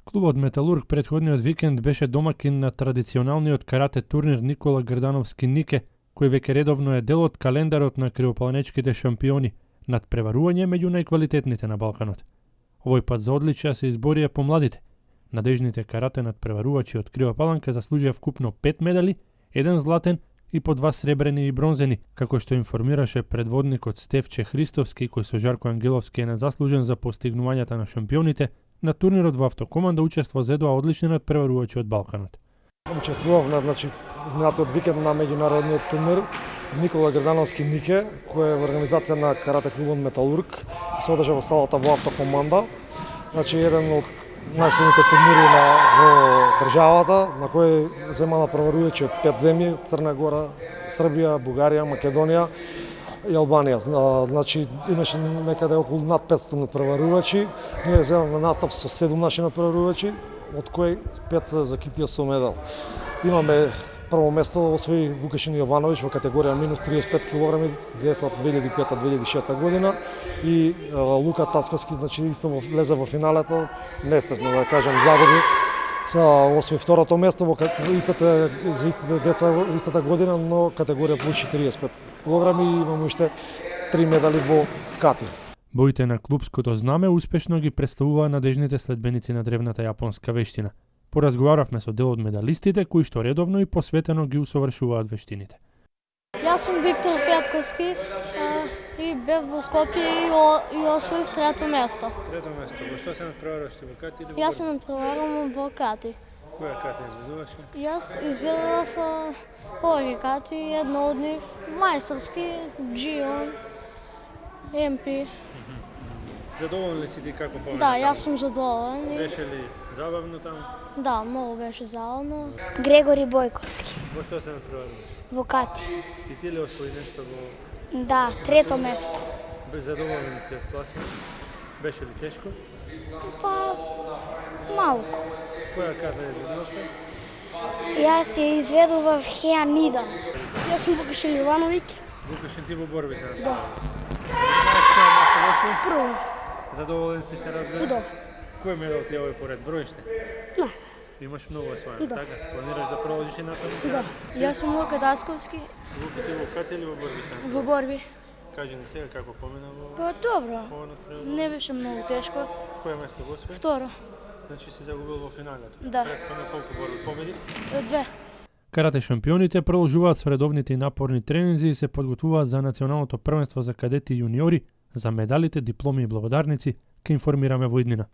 Клубот Металург претходниот викенд беше домакин на традиционалниот карате турнир Никола Грдановски Нике, кој веќе редовно е дел од календарот на кривопланечките шампиони, надпреварување меѓу најквалитетните на Балканот. Овој пат за одличија се изборија помладите. Надежните карате надпреварувачи од Крива Паланка заслужија вкупно 5 медали, 1 златен и по 2 сребрени и бронзени, како што информираше предводникот Стефче Христовски, кој со Жарко Ангеловски е незаслужен за постигнувањата на шампионите. На турнирот во автокоманда учества зедоа одлични надпреварувачи од Балканот. Учествував на изминатиот викенд на меѓународниот турнир Никола Грдановски Нике, кој е во организација на карате клубот Металург, се одржа во салата во автокоманда. Еден од најсилните турнири во државата, на кој зема надпреварувачи од 5 земји: Црна Гора, Србија, Бугарија, Македонија и Албанија. Имаше некаде околу над 500 надпреварувачи. Ние земавме настап со 7 наши надпреварувачи, од кои 5 за китија со медал. Имаме прво место освои Вукашин Јовановиќ во категорија минус 35 кг, деца 2005-2006 година, и Лука Тасковски, исто влезе во финалето, нестежно да кажам, загуби. Освои второто место во за истите деца истата година, но категорија плюс 45 кг, и имаме уште 3 медали во кати. Боите на клубското знаме успешно ги представуваа надежните следбеници на древната јапонска вештина. Поразговаравме со дел од медалистите кои што редовно и посветено ги усовршуваат вештините. Јас сум Виктор Петковски и бев во Скопје и освоив трето место. Трето место. Во што се надпреваруваш во кати или во борби? Јас се надпреварувам во кати. Која кати изведуваше? Јас изведував повеќе кати, едно од нив мајсторски, Джион, МП. Задоволен ли си ти како поминав? Да, јас сум задоволен. Беше ли забавно таму? Да, многу беше забавно. Грегори Бојковски. Во што се надпреваруваш? Во кати. И ти ли освои нешто во... Да, трето место. Бе задоволен си од класот? Беше ли тешко? Па, малку. Која ката е изведувавте? Јас ја изведував Хеанидан. Јас сум Вукашин Јовановиќ. Вукашин, ти во борби се Да. Прво. Задоволен си се разбира? Да. Кој медал ти е овој поред? Броиште? Да. Имаш многу освоено, Да. така? Планираш да продолжиш и натаму? Да. Јас сум Лука Тасковски. Лука, ти во кати или во борби се? Во борби. Кажи ни сега како помина во... Па добро. ова надпреварување? Не беше многу тешко. Која место го освои? Второ. Значи си загубил во финалето? Да. Претходно колку борби победи? 2. Карате шампионите продолжуваат со редовните и напорни тренинзи и се подготвуваат за националното првенство за кадети и јуниори, за медалите, дипломи и благодарници, ке информираме во иднина.